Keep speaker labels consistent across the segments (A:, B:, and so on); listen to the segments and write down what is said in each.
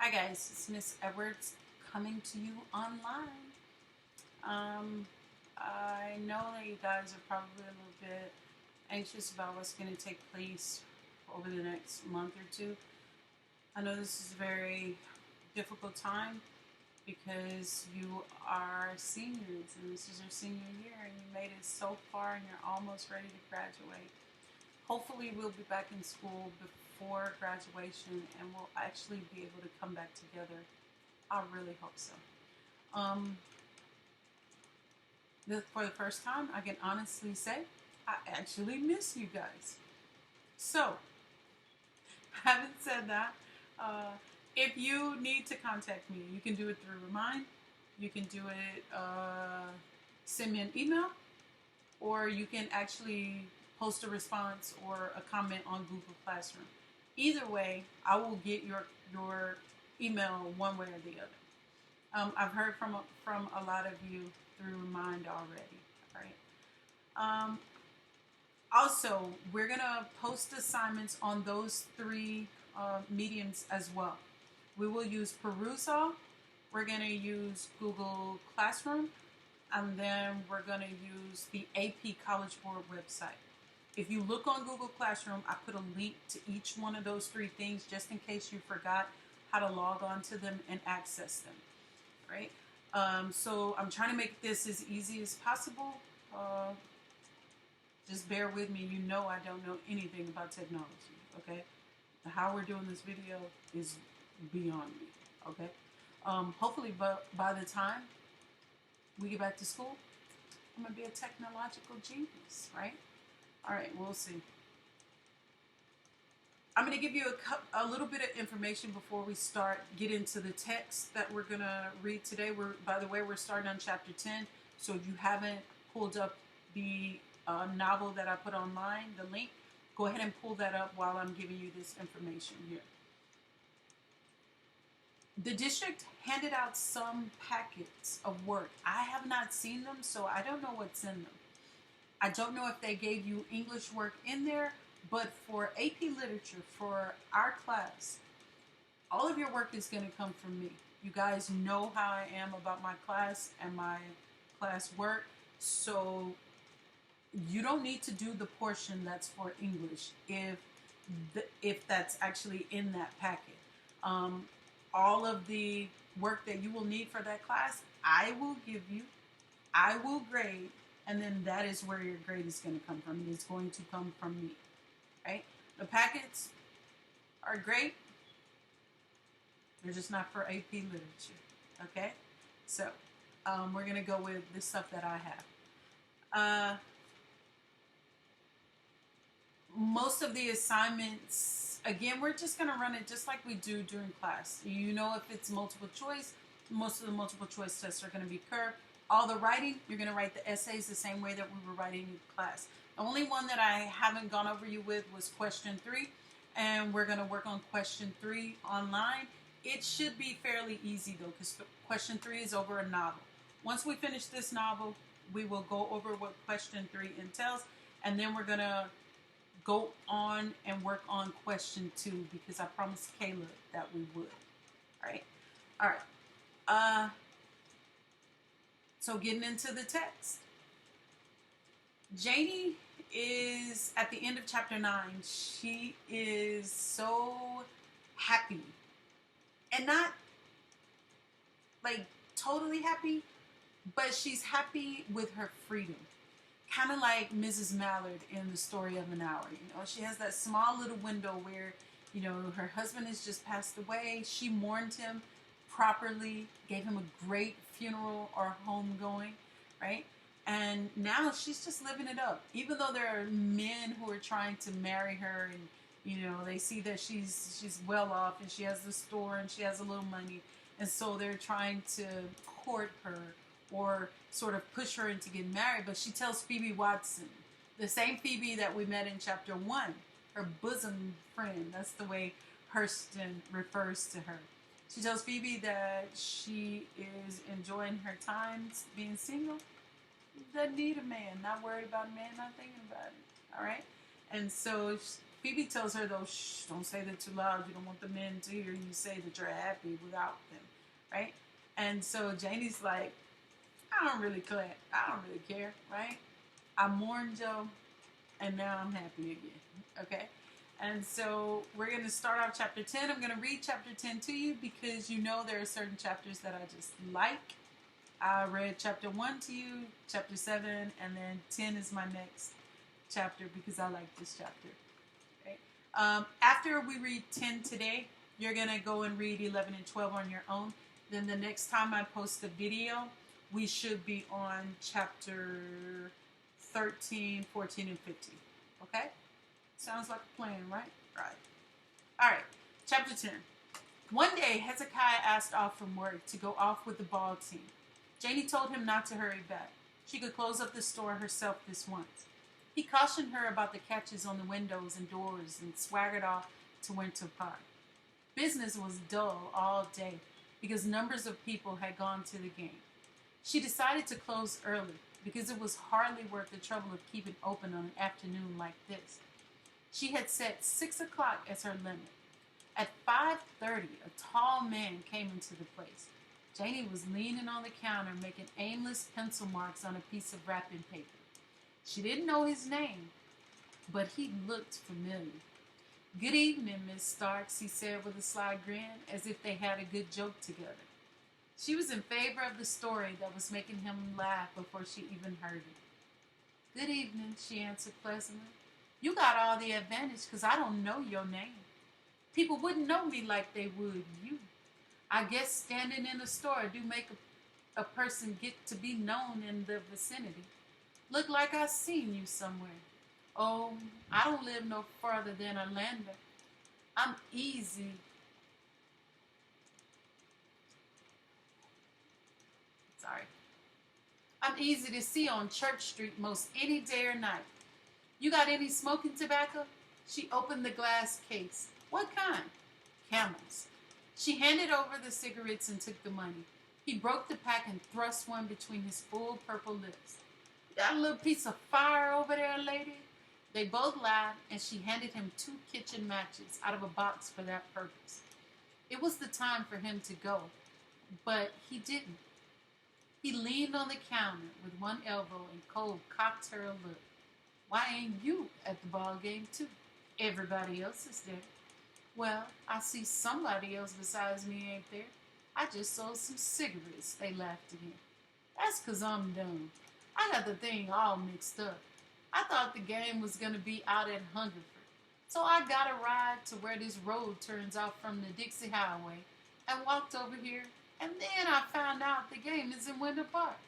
A: Hi guys, it's Miss Edwards coming to you online. I know that you guys are probably a little bit anxious about what's going to take place over the next month or two. I know this is a very difficult time because you are seniors and this is your senior year and you made it so far and you're almost ready to graduate. Hopefully, we'll be back in school before graduation and we'll actually be able to come back together. I really hope so. Um, for the first time, I can honestly say I actually miss you guys. So, having said that, uh, if you need to contact me, you can do it through Remind. You can do it, send me an email, or you can actually post a response or a comment on Google Classroom. Either way, I will get your email one way or the other. I've heard from a lot of you through Mind already. All right. Also, we're gonna post assignments on those three mediums as well. We will use Perusall. We're gonna use Google Classroom, and then we're gonna use the AP College Board website. If you look on Google Classroom, I put a link to each one of those three things just in case you forgot how to log on to them and access them. Right? So I'm trying to make this as easy as possible. Uh, just bear with me. You know I don't know anything about technology. Okay? How we're doing this video is beyond me. Okay? Hopefully, by the time we get back to school, I'm gonna be a technological genius. Right? All right. We'll see. I'm going to give you a little bit of information before we get into the text that we're going to read today. By the way, we're starting on chapter 10. So if you haven't pulled up the novel that I put online, the link, go ahead and pull that up while I'm giving you this information here. The district handed out some packets of work. I have not seen them, so I don't know what's in them. I don't know if they gave you English work in there, but for AP Literature, for our class, all of your work is going to come from me. You guys know how I am about my class and my class work, so you don't need to do the portion that's for English if that's actually in that packet. All of the work that you will need for that class, I will give you. I will grade, and then that is where your grade is going to come from. It's going to come from me. Right? The packets are great. They're just not for AP Literature. Okay? So, we're going to go with the stuff that I have. Most of the assignments, again, we're just going to run it just like we do during class. You know, if it's multiple choice, most of the multiple choice tests are going to be curved. All the writing, you're going to write the essays the same way that we were writing in class. The only one that I haven't gone over you with was question 3, and we're going to work on question 3 online. It should be fairly easy though, because question 3 is over a novel. Once we finish this novel, we will go over what question 3 entails, and then we're going to go on and work on question 2 because I promised Caleb that we would. All right. All right. So getting into the text. Janie is at the end of chapter 9. She is so happy. And not like totally happy, but she's happy with her freedom. Kind of like Mrs. Mallard in The Story of an Hour. You know, she has that small little window where, you know, her husband has just passed away. She mourned him properly, gave him a great funeral or homegoing, right? And now she's just living it up. Even though there are men who are trying to marry her and, you know, they see that she's well off and she has the store and she has a little money. And so they're trying to court her or sort of push her into getting married. But she tells Phoebe Watson, the same Phoebe that we met in chapter 1, her bosom friend. That's the way Hurston refers to her. She tells Phoebe that she is enjoying her times being single. Doesn't need a man, not worried about a man, not thinking about it. All right? And so Phoebe tells her, though, shh, don't say that too loud. You don't want the men to hear you say that you're happy without them, right? And so Janie's like, I don't really care, right? I mourned Joe, and now I'm happy again, okay? And so we're going to start off chapter 10. I'm going to read chapter 10 to you because you know there are certain chapters that I just like. I read chapter 1 to you, chapter 7, and then 10 is my next chapter because I like this chapter. Okay? After we read 10 today, you're going to go and read 11 and 12 on your own. Then the next time I post a video, we should be on chapter 13, 14, and 15. Okay? Sounds like a plan, right? Right. All right. Chapter 10. One day, Hezekiah asked off from work to go off with the ball team. Janie told him not to hurry back. She could close up the store herself this once. He cautioned her about the catches on the windows and doors and swaggered off to Winter Park. Business was dull all day because numbers of people had gone to the game. She decided to close early because it was hardly worth the trouble of keeping open on an afternoon like this. She had set 6 o'clock as her limit. At 5:30, a tall man came into the place. Janie was leaning on the counter making aimless pencil marks on a piece of wrapping paper. She didn't know his name, but he looked familiar. Good evening, Miss Starks, he said with a sly grin, as if they had a good joke together. She was in favor of the story that was making him laugh before she even heard it. Good evening, she answered pleasantly. You got all the advantage because I don't know your name. People wouldn't know me like they would you. I guess standing in a store do make a person get to be known in the vicinity. Look like I seen you somewhere. Oh, I don't live no farther than Orlando. I'm easy. I'm easy to see on Church Street most any day or night. You got any smoking tobacco? She opened the glass case. What kind? Camels. She handed over the cigarettes and took the money. He broke the pack and thrust one between his full purple lips. Got a little piece of fire over there, lady? They both laughed, and she handed him 2 kitchen matches out of a box for that purpose. It was the time for him to go, but he didn't. He leaned on the counter with one elbow and Cole cocked her a look. Why ain't you at the ball game, too? Everybody else is there. Well, I see somebody else besides me ain't there. I just sold some cigarettes, they laughed again. That's 'cause I'm dumb. I got the thing all mixed up. I thought the game was going to be out at Hungerford. So I got a ride to where this road turns out from the Dixie Highway and walked over here, and then I found out the game is in Winter Park.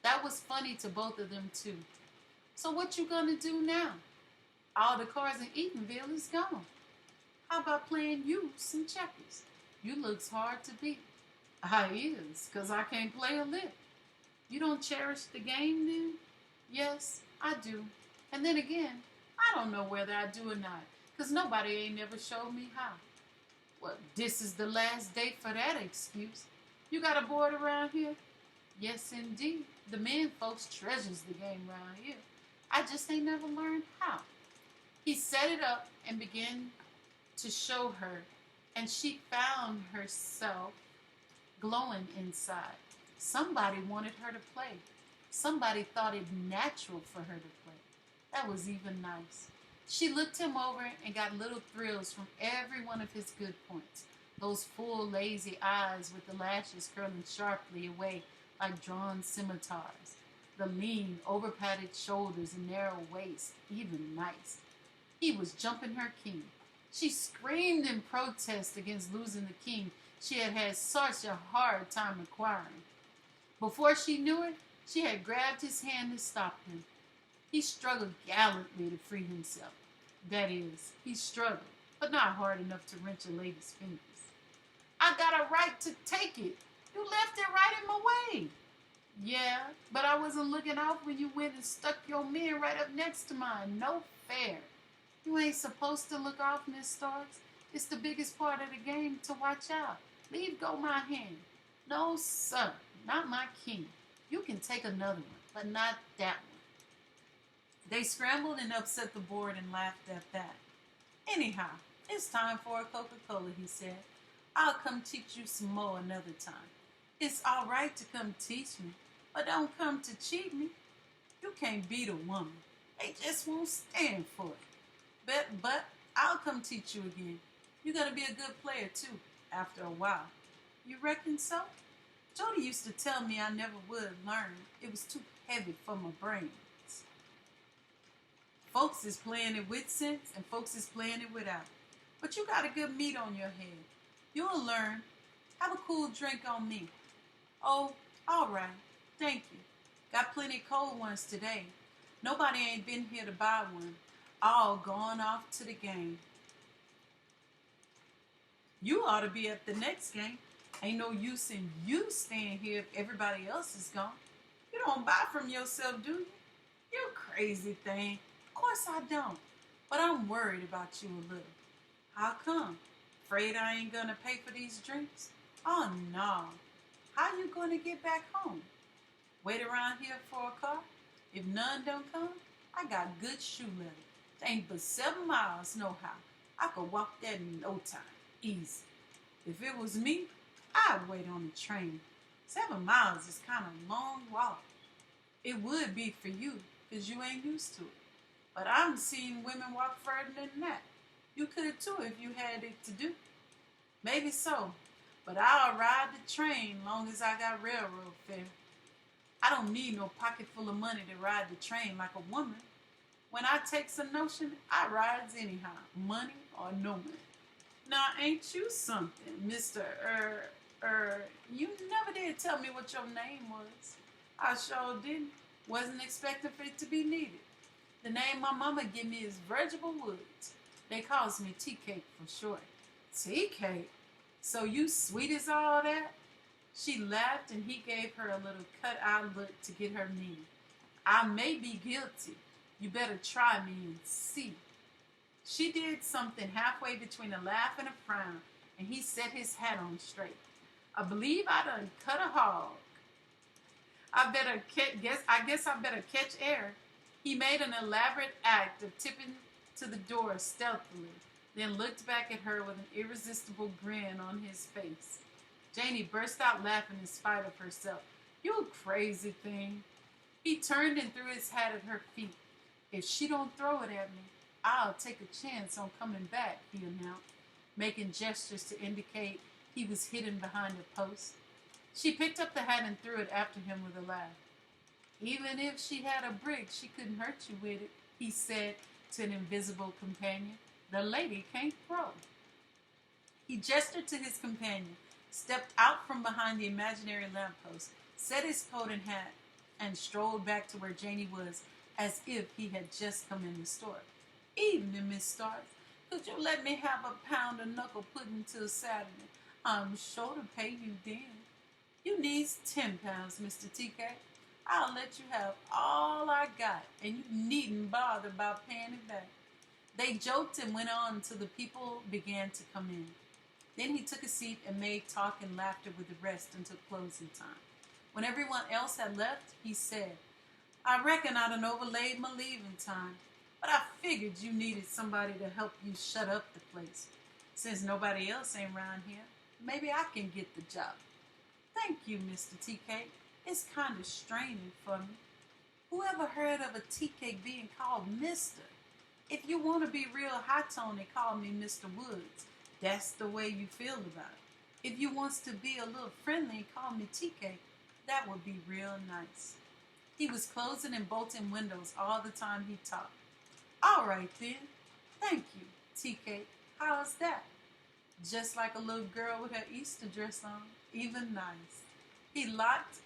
A: That was funny to both of them, too. So what you going to do now? All the cars in Eatonville is gone. How about playing you some checkers? You looks hard to beat. I is, 'cause I can't play a lick. You don't cherish the game, then? Yes, I do. And then again, I don't know whether I do or not, 'cause nobody ain't never showed me how. Well, this is the last day for that excuse. You got a board around here? Yes, indeed. The men folks treasures the game around here. I just ain't never learned how. He set it up and began to show her, and she found herself glowing inside. Somebody wanted her to play. Somebody thought it natural for her to play. That was even nice. She looked him over and got little thrills from every one of his good points. Those full, lazy eyes with the lashes curling sharply away like drawn scimitars. The lean, over-padded shoulders and narrow waist, even nice. He was jumping her king. She screamed in protest against losing the king she had had such a hard time acquiring. Before she knew it, she had grabbed his hand to stop him. He struggled gallantly to free himself. That is, he struggled, but not hard enough to wrench a lady's fingers. I got a right to take it. You left it right in my way. Yeah, but I wasn't looking out when you went and stuck your men right up next to mine. No fair. You ain't supposed to look off, Miss Starks. It's the biggest part of the game to watch out. Leave go my hand. No, sir, not my king. You can take another one, but not that one. They scrambled and upset the board and laughed at that. Anyhow, it's time for a Coca-Cola, he said. I'll come teach you some more another time. It's all right to come teach me, but don't come to cheat me. You can't beat a woman. They just won't stand for it. But I'll come teach you again. You're going to be a good player, too, after a while. You reckon so? Jody used to tell me I never would learn. It was too heavy for my brains. Folks is playing it with sense, and folks is playing it without. But you got a good meat on your head. You'll learn. Have a cool drink on me. Oh, all right. Thank you. Got plenty cold ones today. Nobody ain't been here to buy one. All gone off to the game. You ought to be at the next game. Ain't no use in you staying here if everybody else is gone. You don't buy from yourself, do you? You crazy thing. Of course I don't. But I'm worried about you a little. How come? Afraid I ain't gonna pay for these drinks? Oh no. How you gonna get back home? Wait around here for a car? If none don't come, I got good shoe leather. It ain't but 7 miles no how. I could walk that in no time. Easy. If it was me, I'd wait on the train. 7 miles is kind of a long walk. It would be for you, because you ain't used to it. But I've seen women walk further than that. You could too if you had it to do. Maybe so. But I'll ride the train long as I got railroad fare. I don't need no pocket full of money to ride the train like a woman. When I takes a notion, I rides anyhow, money or no money. Now, ain't you something, Mr. You never did tell me what your name was. I sure didn't. Wasn't expecting for it to be needed. The name my mama give me is Virgil Woods. They calls me Tea Cake for short. Tea Cake? So you sweet as all that? She laughed and he gave her a little cut-eye look to get her meaning. I may be guilty. You better try me and see. She did something halfway between a laugh and a frown, and he set his hat on straight. I believe I done cut a hog. I guess I better catch air. He made an elaborate act of tipping to the door stealthily, then looked back at her with an irresistible grin on his face. Janie burst out laughing in spite of herself. You crazy thing. He turned and threw his hat at her feet. If she don't throw it at me, I'll take a chance on coming back, he announced, making gestures to indicate he was hidden behind a post. She picked up the hat and threw it after him with a laugh. Even if she had a brick, she couldn't hurt you with it, he said to an invisible companion. The lady can't throw. He gestured to his companion, stepped out from behind the imaginary lamppost, set his coat and hat, and strolled back to where Janie was, as if he had just come in the store. Evening, Miss Starks. Could you let me have a pound of knuckle pudding till Saturday? I'm sure to pay you then. You needs 10 pounds, Mr. TK. I'll let you have all I got, and you needn't bother about paying it back. They joked and went on until the people began to come in. Then he took a seat and made talk and laughter with the rest until closing time. When everyone else had left, he said, I reckon I done overlaid my leaving time, but I figured you needed somebody to help you shut up the place. Since nobody else ain't around here, maybe I can get the job. Thank you, Mr. TK. It's kind of straining for me. Whoever heard of a TK being called Mr.? If you want to be real high-tone, they call me Mr. Woods. That's the way you feel about it. If you wants to be a little friendly and call me TK, that would be real nice. He was closing and bolting windows all the time he talked. All right then. Thank you, TK. How's that? Just like a little girl with her Easter dress on. Even nice. He locked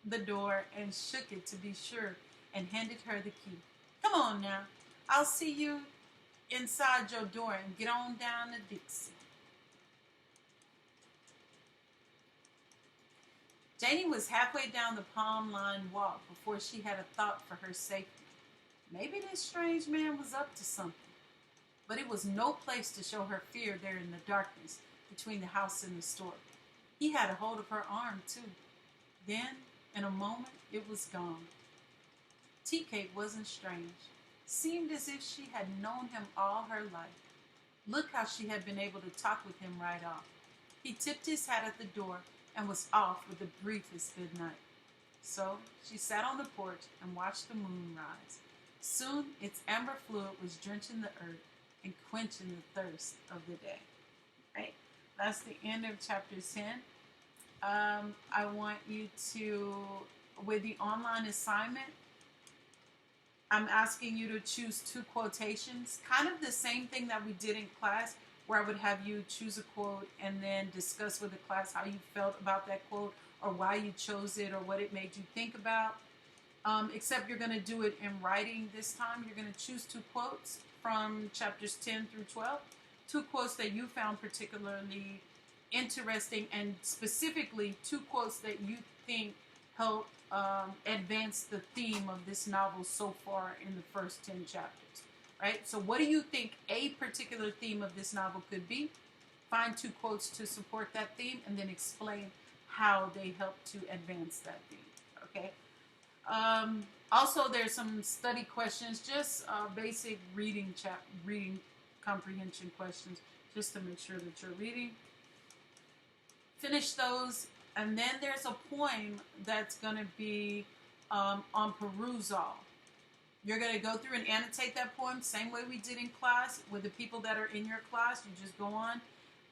A: the door and shook it to be sure and handed her the key. Come on now. I'll see you inside your door and get on down to Dixie. Janie was halfway down the palm-lined walk before she had a thought for her safety. Maybe this strange man was up to something. But it was no place to show her fear there in the darkness between the house and the store. He had a hold of her arm, too. Then, in a moment, it was gone. Tea Cake wasn't strange. Seemed as if she had known him all her life. Look how she had been able to talk with him right off. He tipped his hat at the door and was off with the briefest good night. So she sat on the porch and watched the moon rise. Soon its amber fluid was drenching the earth and quenching the thirst of the day. Right? That's the end of chapter 10. I want you to, with the online assignment, I'm asking you to choose 2 quotations, kind of the same thing that we did in class, where I would have you choose a quote and then discuss with the class how you felt about that quote or why you chose it or what it made you think about. Except you're going to do it in writing this time. You're going to choose 2 quotes from chapters 10 through 12, 2 quotes that you found particularly interesting, and specifically 2 quotes that you think help advance the theme of this novel so far in the first 10 chapters. Right? So what do you think a particular theme of this novel could be? Find 2 quotes to support that theme and then explain how they help to advance that theme. Okay? Also, there's some study questions, just basic reading comprehension questions, just to make sure that you're reading. Finish those, and then there's a poem that's going to be on perusal. You're going to go through and annotate that poem, same way we did in class with the people that are in your class. You just go on.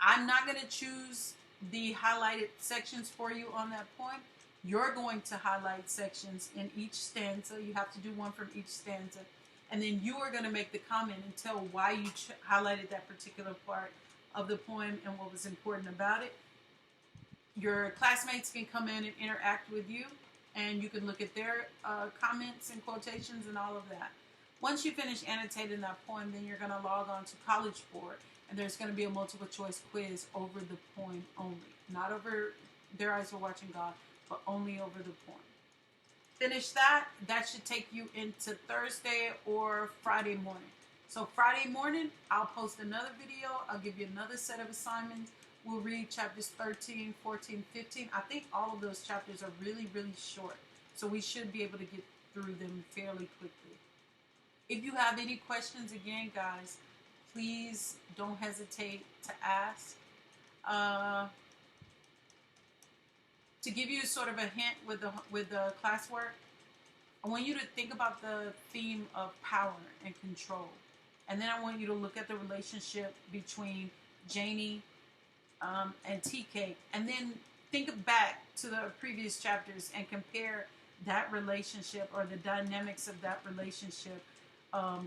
A: I'm not going to choose the highlighted sections for you on that poem. You're going to highlight sections in each stanza. You have to do one from each stanza. And then you are going to make the comment and tell why you highlighted that particular part of the poem and what was important about it. Your classmates can come in and interact with you, and you can look at their comments and quotations and all of that. Once you finish annotating that poem, then you're going to log on to College Board, and there's going to be a multiple choice quiz over the poem only. Not over Their Eyes Were Watching God, but only over the poem. Finish that. That should take you into Thursday or Friday morning. So Friday morning, I'll post another video. I'll give you another set of assignments. We'll read chapters 13, 14, 15. I think all of those chapters are really, really short. So we should be able to get through them fairly quickly. If you have any questions, again, guys, please don't hesitate to ask. To give you sort of a hint with the classwork, I want you to think about the theme of power and control. And then I want you to look at the relationship between Janie and TK. And then think back to the previous chapters and compare that relationship or the dynamics of that relationship.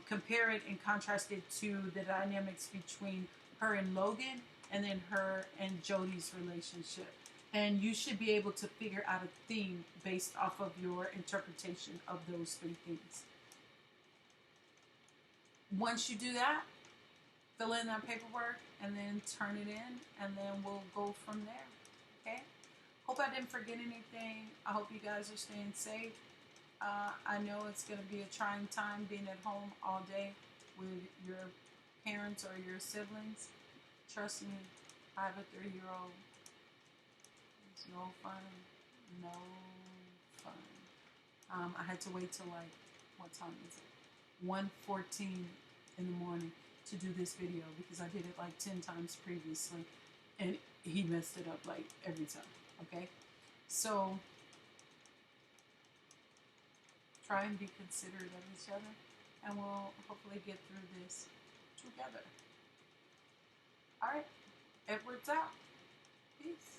A: Compare it and contrast it to the dynamics between her and Logan and then her and Jody's relationship. And you should be able to figure out a theme based off of your interpretation of those 3 things. Once you do that, fill in that paperwork and then turn it in, and then we'll go from there. Okay? Hope I didn't forget anything. I hope you guys are staying safe. I know it's going to be a trying time being at home all day with your parents or your siblings. Trust me, I have a 3-year-old. It's no fun. No fun. I had to wait till what time is it? 1:14 in the morning to do this video because I did it 10 times previously and he messed it up every time. Okay? So try and be considerate of each other, and we'll hopefully get through this together. All right. Edward's out. Peace.